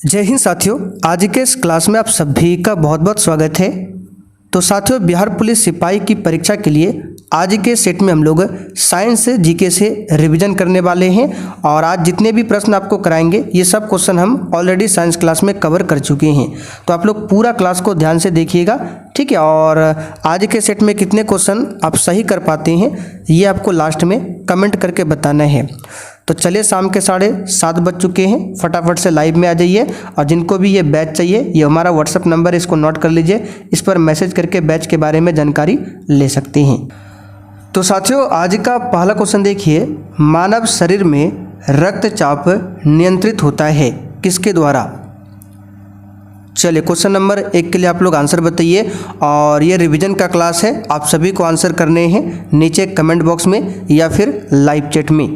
जय हिंद साथियों, आज के इस क्लास में आप सभी का बहुत बहुत स्वागत है। तो साथियों, बिहार पुलिस सिपाही की परीक्षा के लिए आज के सेट में हम लोग साइंस से जीके से रिवीजन करने वाले हैं और आज जितने भी प्रश्न आपको कराएंगे ये सब क्वेश्चन हम ऑलरेडी साइंस क्लास में कवर कर चुके हैं। तो आप लोग पूरा क्लास को ध्यान से देखिएगा, ठीक है। और आज के सेट में कितने क्वेश्चन आप सही कर पाते हैं ये आपको लास्ट में कमेंट करके बताना है। तो चलिए, शाम के 7:30 बज चुके हैं, फटाफट से लाइव में आ जाइए। और जिनको भी ये बैच चाहिए, ये हमारा व्हाट्सअप नंबर है, इसको नोट कर लीजिए। इस पर मैसेज करके बैच के बारे में जानकारी ले सकते हैं। तो साथियों, आज का पहला क्वेश्चन देखिए, मानव शरीर में रक्तचाप नियंत्रित होता है किसके द्वारा? चलिए, क्वेश्चन नंबर 1 के लिए आप लोग आंसर बताइए। और ये रिवीजन का क्लास है, आप सभी को आंसर करने हैं नीचे कमेंट बॉक्स में या फिर लाइव चैट में।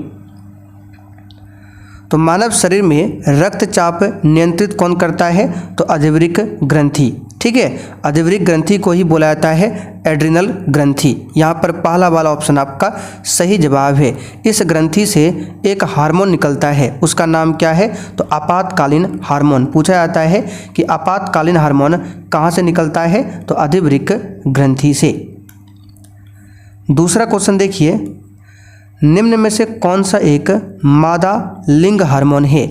तो मानव शरीर में रक्तचाप नियंत्रित कौन करता है? तो अधिवृक्क ग्रंथि, ठीक है। अधिवृक्क ग्रंथि को ही बोला जाता है एड्रिनल ग्रंथि। यहाँ पर पहला वाला ऑप्शन आपका सही जवाब है। इस ग्रंथि से एक हार्मोन निकलता है, उसका नाम क्या है? तो आपातकालीन हार्मोन। पूछा जाता है कि आपातकालीन हार्मोन कहाँ से निकलता है? तो अधिवृक्क ग्रंथि से। दूसरा क्वेश्चन देखिए, निम्न में से कौन सा एक मादा लिंग हार्मोन है?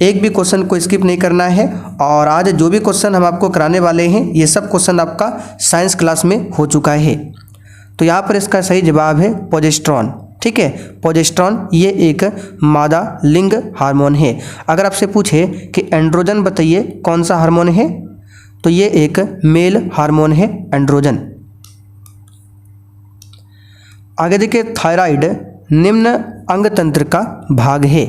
एक भी क्वेश्चन को स्किप नहीं करना है। और आज जो भी क्वेश्चन हम आपको कराने वाले हैं ये सब क्वेश्चन आपका साइंस क्लास में हो चुका है। तो यहाँ पर इसका सही जवाब है प्रोजेस्टेरॉन, ठीक है। प्रोजेस्टेरॉन ये एक मादा लिंग हार्मोन है। अगर आपसे पूछे कि एंड्रोजन बताइए कौन सा हार्मोन है, तो ये एक मेल हार्मोन है, एंड्रोजन। आगे देखिए, थायराइड निम्न अंग तंत्र का भाग है।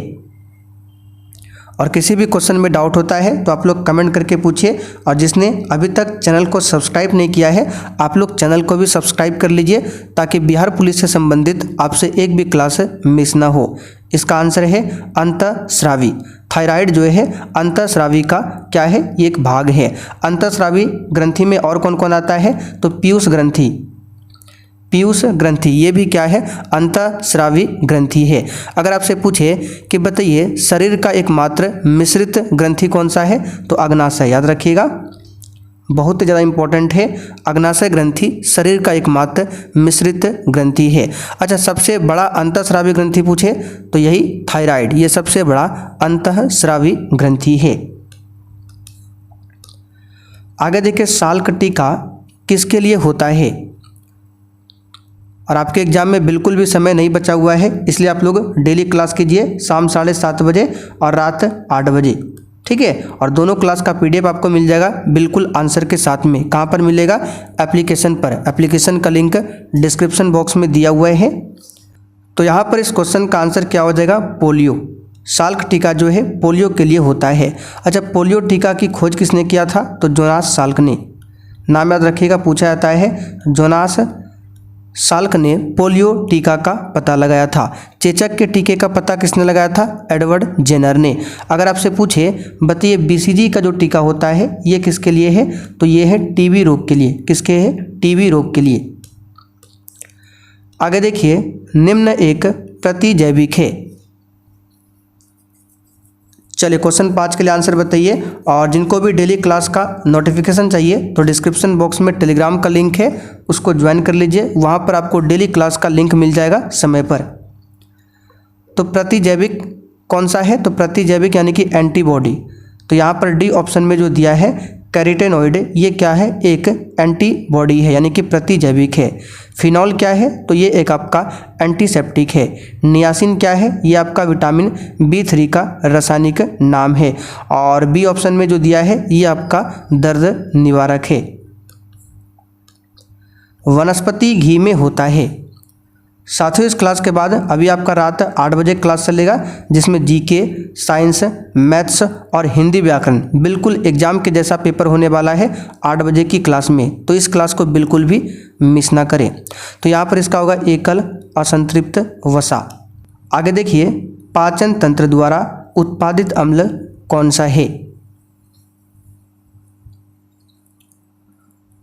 और किसी भी क्वेश्चन में डाउट होता है तो आप लोग कमेंट करके पूछिए। और जिसने अभी तक चैनल को सब्सक्राइब नहीं किया है, आप लोग चैनल को भी सब्सक्राइब कर लीजिए ताकि बिहार पुलिस से संबंधित आपसे एक भी क्लास मिस ना हो। इसका आंसर है अंतःस्रावी। थायराइड जो है अंतःस्रावी का क्या है? ये एक भाग है। अंतःस्रावी ग्रंथि में और कौन कौन आता है? तो पीयूष ग्रंथि, पीयूष ग्रंथि ये भी क्या है? अंतःस्रावी ग्रंथि है। अगर आपसे पूछे कि बताइए शरीर का एकमात्र मिश्रित ग्रंथि कौन सा है? तो अग्नाशय, याद रखिएगा, बहुत ज़्यादा इंपॉर्टेंट है। अग्नाशय ग्रंथि शरीर का एकमात्र मिश्रित ग्रंथि है। अच्छा, सबसे बड़ा अंतःस्रावी ग्रंथि पूछे तो यही थायराइड, ये सबसे बड़ा अंतःस्रावी ग्रंथि है। आगे देखिए, साल्क टीका किसके लिए होता है? और आपके एग्जाम में बिल्कुल भी समय नहीं बचा हुआ है, इसलिए आप लोग डेली क्लास कीजिए, शाम 7:30 बजे और रात 8 बजे, ठीक है। और दोनों क्लास का PDF आपको मिल जाएगा बिल्कुल आंसर के साथ में। कहाँ पर मिलेगा? एप्लीकेशन पर। एप्लीकेशन का लिंक डिस्क्रिप्शन बॉक्स में दिया हुआ है। तो यहाँ पर इस क्वेश्चन का आंसर क्या हो जाएगा? पोलियो। साल्क टीका जो है पोलियो के लिए होता है। अच्छा, पोलियो टीका की खोज किसने किया था? तो जोनास साल्क ने। नाम याद रखिएगा, पूछा जाता है। जोनास साल्क ने पोलियो टीका का पता लगाया था। चेचक के टीके का पता किसने लगाया था? एडवर्ड जेनर ने। अगर आपसे पूछे बताइए BCG का जो टीका होता है ये किसके लिए है? तो ये है टीबी रोग के लिए। किसके है? टीबी रोग के लिए। आगे देखिए, निम्न एक प्रतिजैविक है। चलिए, क्वेश्चन 5 के लिए आंसर बताइए। और जिनको भी डेली क्लास का नोटिफिकेशन चाहिए तो डिस्क्रिप्शन बॉक्स में टेलीग्राम का लिंक है, उसको ज्वाइन कर लीजिए। वहाँ पर आपको डेली क्लास का लिंक मिल जाएगा समय पर। तो प्रतिजैविक कौन सा है? तो प्रतिजैविक यानी कि एंटीबॉडी। तो यहाँ पर डी ऑप्शन में जो दिया है कैरोटेनॉइड, ये क्या है? एक एंटीबॉडी है, यानी कि प्रतिजैविक है। फिनॉल क्या है? तो ये एक आपका एंटीसेप्टिक है। नियासिन क्या है? ये आपका विटामिन B3 का रासायनिक नाम है। और बी ऑप्शन में जो दिया है ये आपका दर्द निवारक है। वनस्पति घी में होता है। साथियों, इस क्लास के बाद अभी आपका रात 8 बजे क्लास चलेगा, जिसमें GK, साइंस, मैथ्स और हिंदी व्याकरण बिल्कुल एग्जाम के जैसा पेपर होने वाला है 8 बजे की क्लास में। तो इस क्लास को बिल्कुल भी मिस ना करें। तो यहाँ पर इसका होगा एकल असंतृप्त वसा। आगे देखिए, पाचन तंत्र द्वारा उत्पादित अम्ल कौन सा है?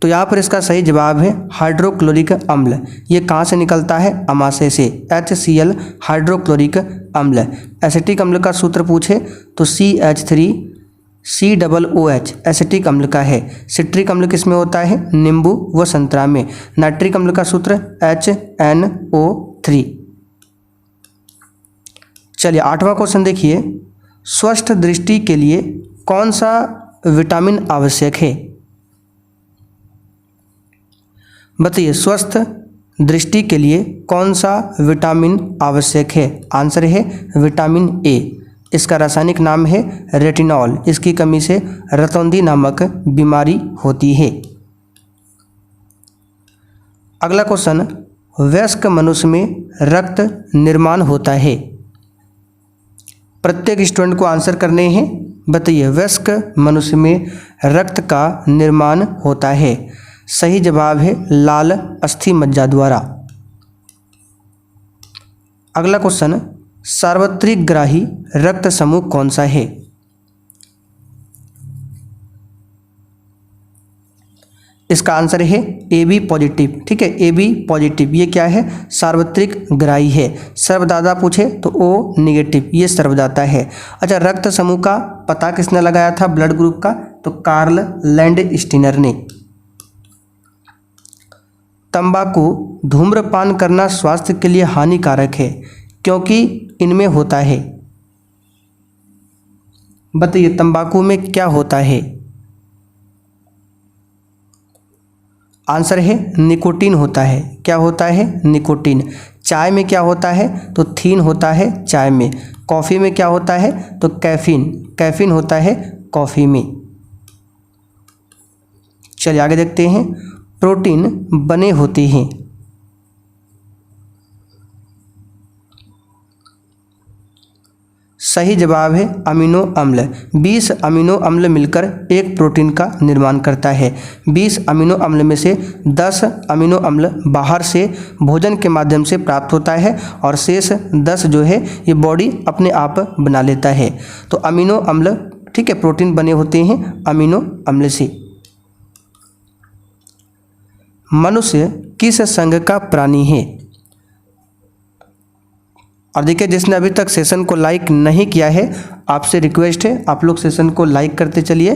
तो यहाँ पर इसका सही जवाब है हाइड्रोक्लोरिक अम्ल। ये कहाँ से निकलता है? अमाशय से। HCl हाइड्रोक्लोरिक अम्ल। एसिटिक अम्ल का सूत्र पूछे तो CH3COOH एसिटिक अम्ल का है। सिट्रिक अम्ल किस में होता है? नींबू व संतरा में। नाइट्रिक अम्ल का सूत्र HNO3। चलिए 8वां क्वेश्चन देखिए, स्वस्थ दृष्टि के लिए कौन सा विटामिन आवश्यक है? बताइए, स्वस्थ दृष्टि के लिए कौन सा विटामिन आवश्यक है? आंसर है विटामिन ए। इसका रासायनिक नाम है रेटिनॉल। इसकी कमी से रतौंधी नामक बीमारी होती है। अगला क्वेश्चन, वयस्क मनुष्य में रक्त निर्माण होता है। प्रत्येक स्टूडेंट को आंसर करने हैं। बताइए, वयस्क मनुष्य में रक्त का निर्माण होता है। सही जवाब है लाल अस्थि मज्जा द्वारा। अगला क्वेश्चन, सार्वत्रिक ग्राही रक्त समूह कौन सा है? इसका आंसर है AB पॉजिटिव। ठीक है, AB पॉजिटिव ये क्या है? सार्वत्रिक ग्राही है। सर्वदाता पूछे तो O निगेटिव, ये सर्वदाता है। अच्छा, रक्त समूह का पता किसने लगाया था ब्लड ग्रुप का? तो कार्ल लैंडस्टीनर ने। तंबाकू धूम्रपान करना स्वास्थ्य के लिए हानिकारक है क्योंकि इनमें होता है। बताइए, तंबाकू में क्या होता है? आंसर है निकोटीन होता है। क्या होता है? निकोटीन। चाय में क्या होता है? तो थीन होता है चाय में। कॉफ़ी में क्या होता है? तो कैफीन। कैफीन होता है कॉफ़ी में। चलिए आगे देखते हैं, प्रोटीन बने होते हैं। सही जवाब है अमीनो अम्ल। 20 अमीनो अम्ल मिलकर एक प्रोटीन का निर्माण करता है। 20 अमीनो अम्ल में से 10 अमीनो अम्ल बाहर से भोजन के माध्यम से प्राप्त होता है और शेष 10 जो है ये बॉडी अपने आप बना लेता है। तो अमीनो अम्ल, ठीक है, प्रोटीन बने होते हैं अमीनो अम्ल से। मनुष्य किस संघ का प्राणी है? और देखिए, जिसने अभी तक सेशन को लाइक नहीं किया है, आपसे रिक्वेस्ट है आप लोग सेशन को लाइक करते चलिए।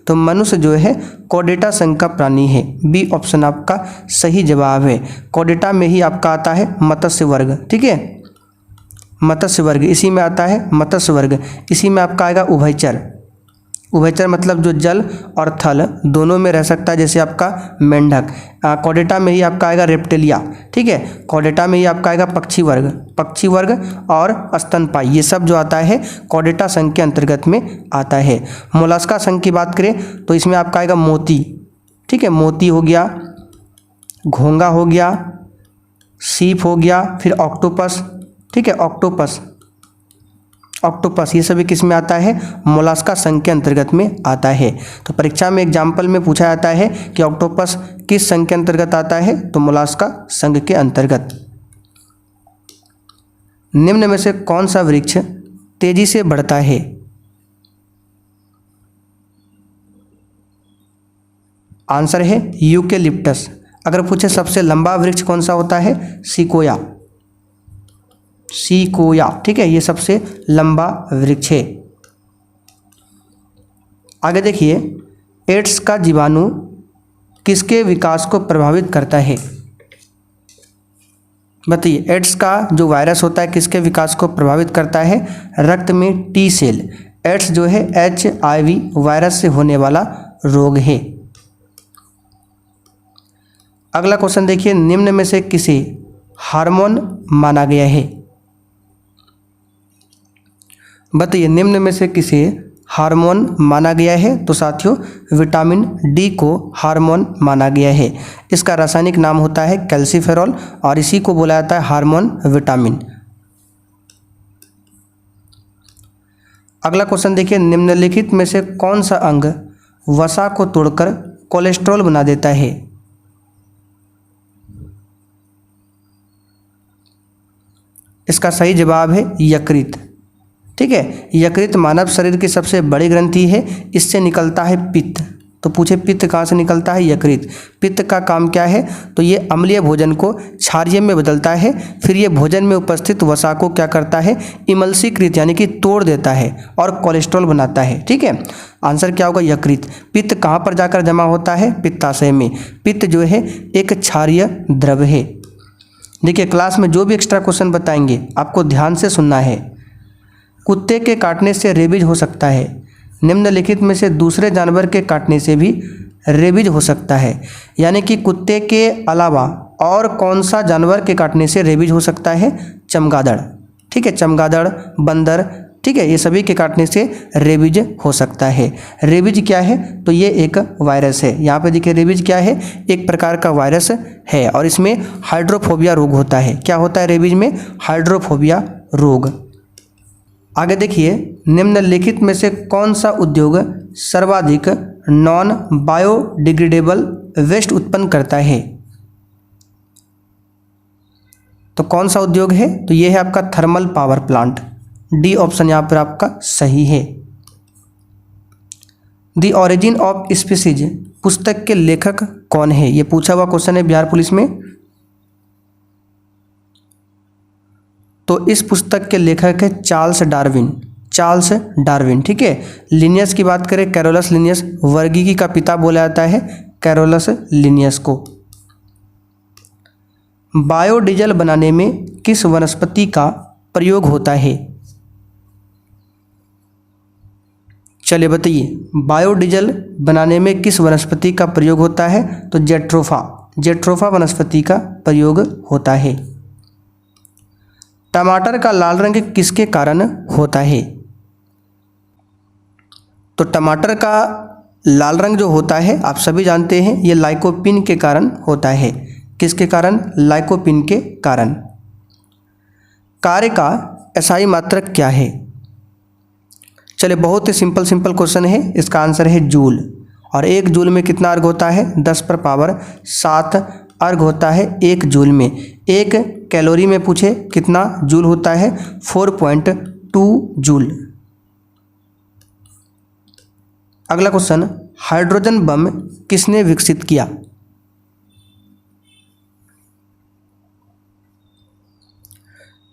तो मनुष्य जो है कॉर्डेटा संघ का प्राणी है। बी ऑप्शन आपका सही जवाब है। कॉर्डेटा में ही आपका आता है मत्स्य वर्ग। ठीक है, मत्स्य वर्ग इसी में आता है। मत्स्य वर्ग इसी में आपका आएगा उभयचर। उभयचर मतलब जो जल और थल दोनों में रह सकता है, जैसे आपका मेंढक। कॉर्डेटा में ही आपका आएगा रेप्टिलिया। ठीक है, कॉर्डेटा में ही आपका आएगा पक्षी वर्ग। पक्षी वर्ग और स्तनपायी ये सब जो आता है कॉर्डेटा संघ के अंतर्गत में आता है। मोलस्का संघ की बात करें तो इसमें आपका आएगा मोती। ठीक है, मोती हो गया, घोंगा हो गया, सीप हो गया, फिर ऑक्टोपस। ठीक है, ऑक्टोपस ये सभी किस में आता है? मोलस्का संघ के अंतर्गत में आता है। तो परीक्षा में एग्जाम्पल में पूछा जाता है कि ऑक्टोपस किस संघ के अंतर्गत आता है? तो मोलस्का संघ के अंतर्गत। निम्न में से कौन सा वृक्ष तेजी से बढ़ता है? आंसर है यूकेलिप्टस। अगर पूछे सबसे लंबा वृक्ष कौन सा होता है? सिकोया। सिकोया, ठीक है, ये सबसे लंबा वृक्ष है। आगे देखिए, एड्स का जीवाणु किसके विकास को प्रभावित करता है? बताइए, एड्स का जो वायरस होता है किसके विकास को प्रभावित करता है? रक्त में टी सेल। एड्स जो है HIV वायरस से होने वाला रोग है। अगला क्वेश्चन देखिए, निम्न में से किसे हार्मोन माना गया है? बताइए, निम्न में से किसे हार्मोन माना गया है? तो साथियों, विटामिन D को हार्मोन माना गया है। इसका रासायनिक नाम होता है कैल्सीफेरॉल और इसी को बोला जाता है हार्मोन विटामिन। अगला क्वेश्चन देखिए, निम्नलिखित में से कौन सा अंग वसा को तोड़कर कोलेस्ट्रॉल बना देता है? इसका सही जवाब है यकृत। ठीक है, यकृत मानव शरीर की सबसे बड़ी ग्रंथि है। इससे निकलता है पित्त। तो पूछे पित्त कहाँ से निकलता है, यकृत। पित्त का काम क्या है, तो ये अम्लीय भोजन को क्षारीय में बदलता है, फिर ये भोजन में उपस्थित वसा को क्या करता है, इमल्सीकृत यानी कि तोड़ देता है और कोलेस्ट्रॉल बनाता है। ठीक है, आंसर क्या होगा, यकृत। पित्त कहाँ पर जाकर जमा होता है, पित्ताशय में। पित्त जो है एक क्षारीय द्रव है। देखिए क्लास में जो भी एक्स्ट्रा क्वेश्चन बताएंगे आपको ध्यान से सुनना है। कुत्ते के काटने से रेबीज हो सकता है, निम्नलिखित में से दूसरे जानवर के काटने से भी रेबीज हो सकता है। यानी कि कुत्ते के अलावा और कौन सा जानवर के काटने से रेबीज हो सकता है, चमगादड़। ठीक है, चमगादड़, बंदर, ठीक है, ये सभी के काटने से रेबीज हो सकता है। रेबीज क्या है, तो ये एक वायरस है। यहाँ पे देखिए रेबीज क्या है, एक प्रकार का वायरस है और इसमें हाइड्रोफोबिया रोग होता है। क्या होता है रेबीज में, हाइड्रोफोबिया रोग। आगे देखिए, निम्नलिखित में से कौन सा उद्योग सर्वाधिक नॉन बायोडिग्रेडेबल वेस्ट उत्पन्न करता है। तो कौन सा उद्योग है, तो ये है आपका thermal power plant. D option यहाँ पर आपका सही है। द ओरिजिन ऑफ स्पीसीज पुस्तक के लेखक कौन है, ये पूछा हुआ क्वेश्चन है बिहार पुलिस में। तो इस पुस्तक के लेखक है चार्ल्स डार्विन। चार्ल्स डार्विन, ठीक है। लिनियस की बात करें, कैरोलस लिनियस, वर्गीकी का पिता बोला जाता है कैरोलस लिनियस को। बायोडीजल बनाने में किस वनस्पति का प्रयोग होता है, चलिए बताइए। बायोडीजल बनाने में किस वनस्पति का प्रयोग होता है, तो जेट्रोफा, जेट्रोफा वनस्पति का प्रयोग होता है। टमाटर का लाल रंग किसके कारण होता है, तो टमाटर का लाल रंग जो होता है आप सभी जानते हैं ये लाइकोपिन के कारण होता है। किसके कारण, लाइकोपिन के कारण। कार्य का एसआई मात्रक क्या है, चलिए बहुत ही सिंपल क्वेश्चन है। इसका आंसर है जूल। और एक जूल में कितना अर्घ होता है, 10⁻7 अर्घ होता है एक जूल में। एक कैलोरी में पूछे कितना जूल होता है, 4.2 जूल। अगला क्वेश्चन, हाइड्रोजन बम किसने विकसित किया,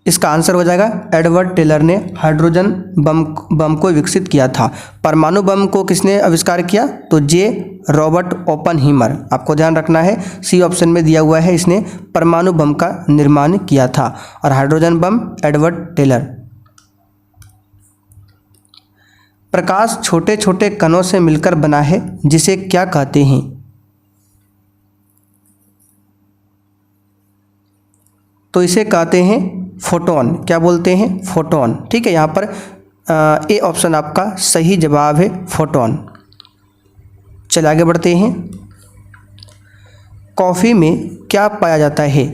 इसका आंसर हो जाएगा एडवर्ड टेलर ने हाइड्रोजन बम को विकसित किया था। परमाणु बम को किसने आविष्कार किया, तो जे रॉबर्ट ओपनहीमर। आपको ध्यान रखना है, सी ऑप्शन में दिया हुआ है, इसने परमाणु बम का निर्माण किया था। और हाइड्रोजन बम एडवर्ड टेलर। प्रकाश छोटे छोटे कणों से मिलकर बना है जिसे क्या कहते हैं, तो इसे कहते हैं फोटोन। क्या बोलते हैं, फोटोन। ठीक है, यहाँ पर ए ऑप्शन आपका सही जवाब है, फोटोन। चलिए आगे बढ़ते हैं। कॉफ़ी में क्या पाया जाता है,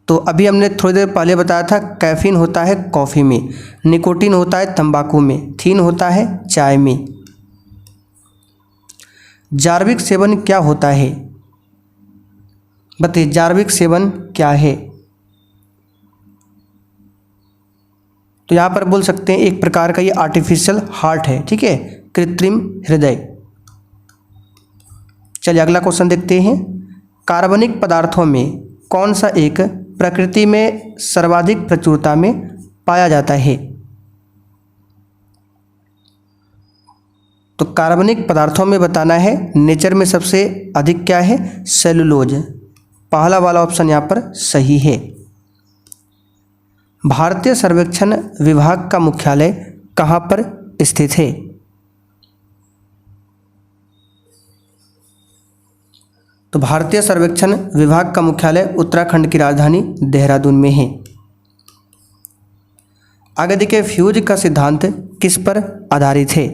तो अभी हमने थोड़ी देर पहले बताया था कैफीन होता है कॉफ़ी में, निकोटीन होता है तंबाकू में, थीन होता है चाय में। जार्विक सेवन क्या होता है, बताइए जार्विक सेवन क्या है, तो यहाँ पर बोल सकते हैं एक प्रकार का ये आर्टिफिशियल हार्ट है, ठीक है, कृत्रिम हृदय। चलिए अगला क्वेश्चन देखते हैं। कार्बनिक पदार्थों में कौन सा एक प्रकृति में सर्वाधिक प्रचुरता में पाया जाता है, तो कार्बनिक पदार्थों में बताना है नेचर में सबसे अधिक क्या है, सेलुलोज। पहला वाला ऑप्शन यहाँ पर सही है। भारतीय सर्वेक्षण विभाग का मुख्यालय कहाँ पर स्थित है, तो भारतीय सर्वेक्षण विभाग का मुख्यालय उत्तराखंड की राजधानी देहरादून में है। आगे देखिए, फ्यूज का सिद्धांत किस पर आधारित है,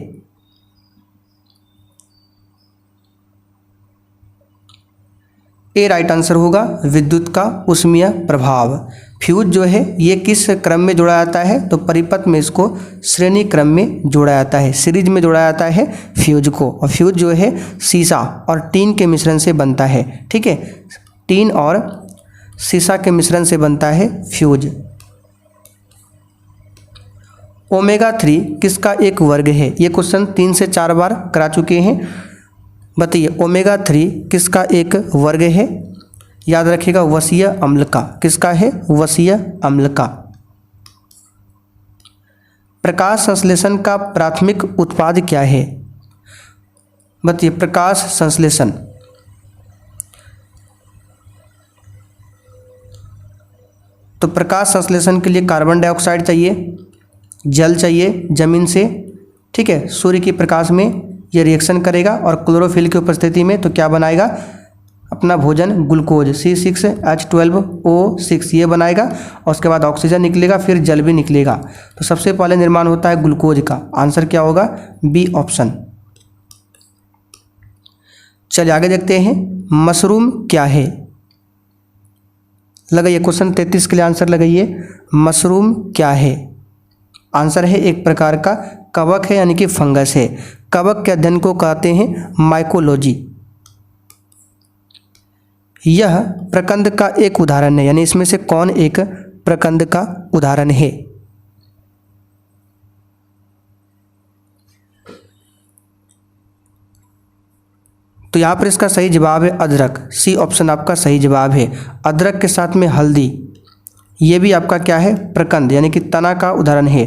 ए राइट आंसर होगा विद्युत का उष्मीय प्रभाव। फ्यूज जो है ये किस क्रम में जोड़ा जाता है, तो परिपथ में इसको श्रेणी क्रम में जोड़ा जाता है, सीरीज में जोड़ा जाता है फ्यूज को। और फ्यूज जो है सीसा और टीन के मिश्रण से बनता है, ठीक है, टीन और सीसा के मिश्रण से बनता है फ्यूज। ओमेगा 3 किसका एक वर्ग है? ये क्वेश्चन 3 से 4 बार करा चुके हैं। बताइए ओमेगा 3 किसका एक वर्ग है? याद रखिएगा वसीय अम्ल का। किसका है? वसीय अम्ल का। प्रकाश संश्लेषण का प्राथमिक उत्पाद क्या है? बताइए प्रकाश संश्लेषण। तो प्रकाश संश्लेषण के लिए कार्बन डाइऑक्साइड चाहिए, जल चाहिए जमीन से, ठीक है। सूर्य की प्रकाश में ये रिएक्शन करेगा और क्लोरोफिल की उपस्थिति में तो क्या बनाएगा? अपना भोजन ग्लूकोज C6H12O6 ये बनाएगा और उसके बाद ऑक्सीजन निकलेगा, फिर जल भी निकलेगा। तो सबसे पहले निर्माण होता है ग्लूकोज का। आंसर क्या होगा? B option. चलिए आगे देखते हैं, मशरूम क्या है? लगाइए क्वेश्चन 33 के लिए आंसर लगाइए। मशरूम क्या है? आंसर है एक प्रकार का कवक है, यानी कि फंगस है। कवक के अध्ययन को कहते हैं माइकोलॉजी। यह प्रकंद का एक उदाहरण है, यानी इसमें से कौन एक प्रकंद का उदाहरण है? तो यहाँ पर इसका सही जवाब है अदरक। सी ऑप्शन आपका सही जवाब है। अदरक के साथ में हल्दी, ये भी आपका क्या है? प्रकंद, यानी कि तना का उदाहरण है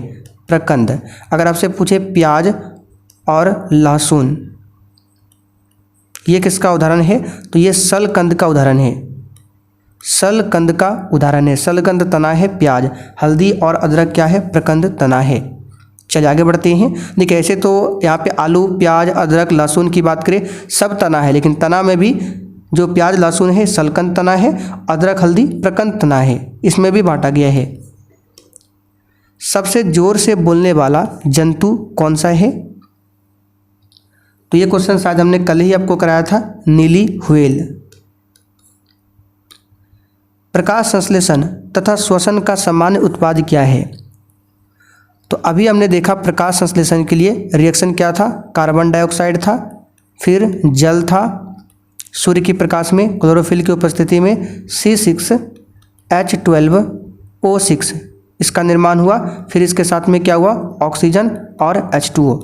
प्रकंद। अगर आपसे पूछे प्याज और लहसुन, ये किसका उदाहरण है? तो ये सलकंद का उदाहरण है। सलकंद का उदाहरण है। सलकंद तना है प्याज, हल्दी और अदरक क्या है? प्रकंद तना है। चलिए आगे बढ़ते हैं। देखिए ऐसे तो यहाँ पे आलू, प्याज, अदरक, लहसुन की बात करें सब तना है, लेकिन तना में भी जो प्याज लहसुन है सलकंद तना है, अदरक हल्दी प्रकंद तना है, इसमें भी बांटा गया है। सबसे जोर से बोलने वाला जंतु कौन सा है? तो ये क्वेश्चन शायद हमने कल ही आपको कराया था, नीली व्हेल। प्रकाश संश्लेषण तथा श्वसन का सामान्य उत्पाद क्या है? तो अभी हमने देखा प्रकाश संश्लेषण के लिए रिएक्शन क्या था? कार्बन डाइऑक्साइड था, फिर जल था, सूर्य की प्रकाश में क्लोरोफिल की उपस्थिति में C6H12O6 इसका निर्माण हुआ, फिर इसके साथ में क्या हुआ? ऑक्सीजन और H2O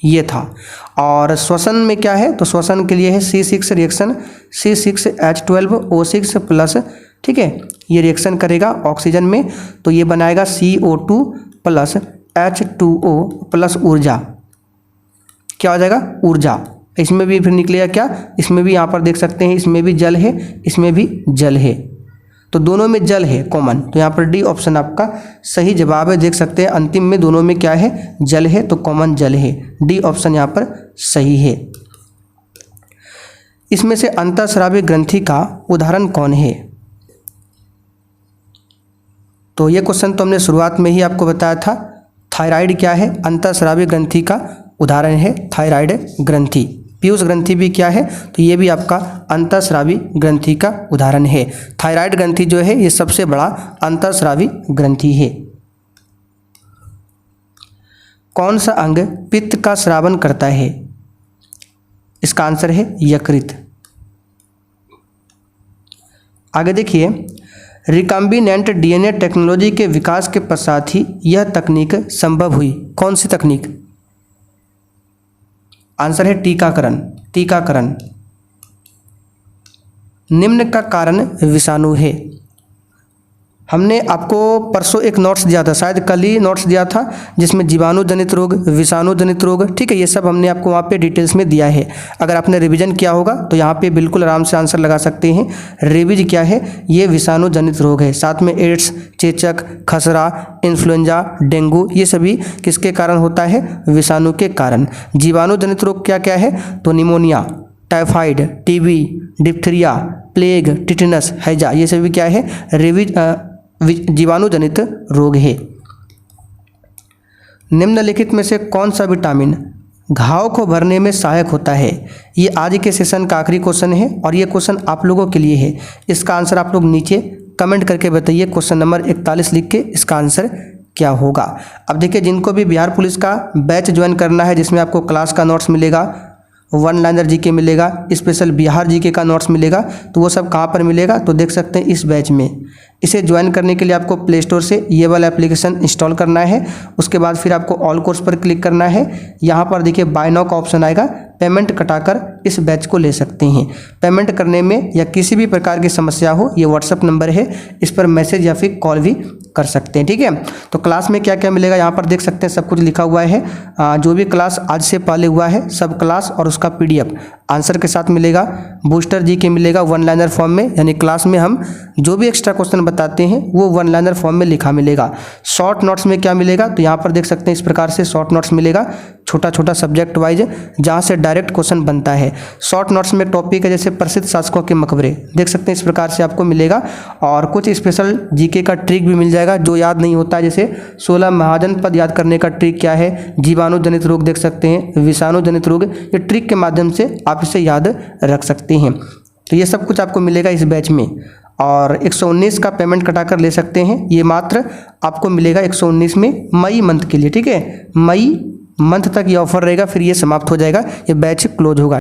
ये था। और श्वसन में क्या है? तो श्वसन के लिए है C6 रिएक्शन, C6H12O6 प्लस, ठीक है, ये रिएक्शन करेगा ऑक्सीजन में, तो ये बनाएगा CO2 प्लस H2O प्लस ऊर्जा। क्या हो जाएगा? ऊर्जा। इसमें भी फिर निकलेगा क्या? इसमें भी यहाँ पर देख सकते हैं, इसमें भी जल है, इसमें भी जल है, तो दोनों में जल है कॉमन। तो यहाँ पर डी ऑप्शन आपका सही जवाब है। देख सकते हैं अंतिम में दोनों में क्या है? जल है, तो कॉमन जल है। डी ऑप्शन यहाँ पर सही है। इसमें से अंतःस्रावी ग्रंथि का उदाहरण कौन है? तो ये क्वेश्चन तो हमने शुरुआत में ही आपको बताया था। थायराइड क्या है? अंतःस्रावी ग्रंथि का उदाहरण है थायराइड ग्रंथि। पीयूष ग्रंथि भी क्या है? तो ये भी आपका अंतःस्रावी ग्रंथि का उदाहरण है। थायराइड ग्रंथि जो है ये सबसे बड़ा अंतःस्रावी ग्रंथि है। कौन सा अंग पित्त का स्रावन करता है? इसका आंसर है यकृत। आगे देखिए, रिकम्बिनेंट डीएनए टेक्नोलॉजी के विकास के पश्चात ही यह तकनीक संभव हुई। कौन सी तकनीक? आंसर है टीकाकरण। टीकाकरण। निम्न का कारण विषाणु है। हमने आपको परसों एक नोट्स दिया था, शायद कल ही नोट्स दिया था, जिसमें जीवाणु जनित रोग, विषाणु जनित रोग, ठीक है, ये सब हमने आपको वहाँ पे डिटेल्स में दिया है। अगर आपने रिवीजन किया होगा तो यहाँ पे बिल्कुल आराम से आंसर लगा सकते हैं। रिवीज क्या है? ये विषाणु जनित रोग है। साथ में एड्स, चेचक, खसरा, इन्फ्लुएंजा, डेंगू, ये सभी किसके कारण होता है? विषाणु के कारण। जीवाणु जनित रोग क्या क्या है? तो pneumonia, typhoid, TB, diphtheria, plague, tetanus, हैजा, ये सभी क्या है? जीवाणु जनित रोग है। निम्नलिखित में से कौन सा विटामिन घाव को भरने में सहायक होता है? ये आज के सेशन का आखिरी क्वेश्चन है और ये क्वेश्चन आप लोगों के लिए है। इसका आंसर आप लोग नीचे कमेंट करके बताइए। क्वेश्चन नंबर 41 लिख के इसका आंसर क्या होगा। अब देखिए, जिनको भी बिहार पुलिस का बैच ज्वाइन करना है, जिसमें आपको क्लास का नोट्स मिलेगा, वन लाइनर जीके मिलेगा, स्पेशल बिहार जीके का नोट्स मिलेगा, तो वो सब कहाँ पर मिलेगा? तो देख सकते हैं इस बैच में। इसे ज्वाइन करने के लिए आपको प्ले स्टोर से ये वाला एप्लीकेशन इंस्टॉल करना है। उसके बाद फिर आपको ऑल कोर्स पर क्लिक करना है। यहाँ पर देखिए बाय नाउ का ऑप्शन आएगा, पेमेंट कटाकर इस बैच को ले सकते हैं। पेमेंट करने में या किसी भी प्रकार की समस्या हो, ये व्हाट्सअप नंबर है, इस पर मैसेज या फिर कॉल भी कर सकते हैं। ठीक है, तो क्लास में क्या क्या मिलेगा यहाँ पर देख सकते हैं, सब कुछ लिखा हुआ है। जो भी क्लास आज से पहले हुआ है सब क्लास और उसका PDF आंसर के साथ मिलेगा। बूस्टर GK मिलेगा 1 लाइनर फॉर्म में, यानी क्लास में हम जो भी एक्स्ट्रा क्वेश्चन बताते हैं वो 1 लाइनर फॉर्म में लिखा मिलेगा। शॉर्ट नोट्स में क्या मिलेगा, तो यहाँ पर देख सकते हैं इस प्रकार से शॉर्ट नोट्स मिलेगा, छोटा छोटा सब्जेक्ट वाइज, जहाँ से डायरेक्ट क्वेश्चन बनता है। शॉर्ट नोट्स में टॉपिक है जैसे प्रसिद्ध शासकों के मकबरे, देख सकते हैं इस प्रकार से आपको मिलेगा। और कुछ स्पेशल GK का ट्रिक भी मिल जाएगा जो याद नहीं होता है, जैसे 16 महाजन पद याद करने का ट्रिक क्या है, जीवाणु जनित रोग देख सकते हैं, विषाणु जनित रोग, ये ट्रिक के माध्यम से आप इसे याद रख सकते हैं। तो ये सब कुछ आपको मिलेगा इस बैच में। और 119 का पेमेंट कटाकर ले सकते हैं, ये मात्र आपको मिलेगा 119 में मई मंथ के लिए। ठीक है, मई मंथ तक ये ऑफर रहेगा, फिर ये समाप्त हो जाएगा, ये बैच क्लोज होगा।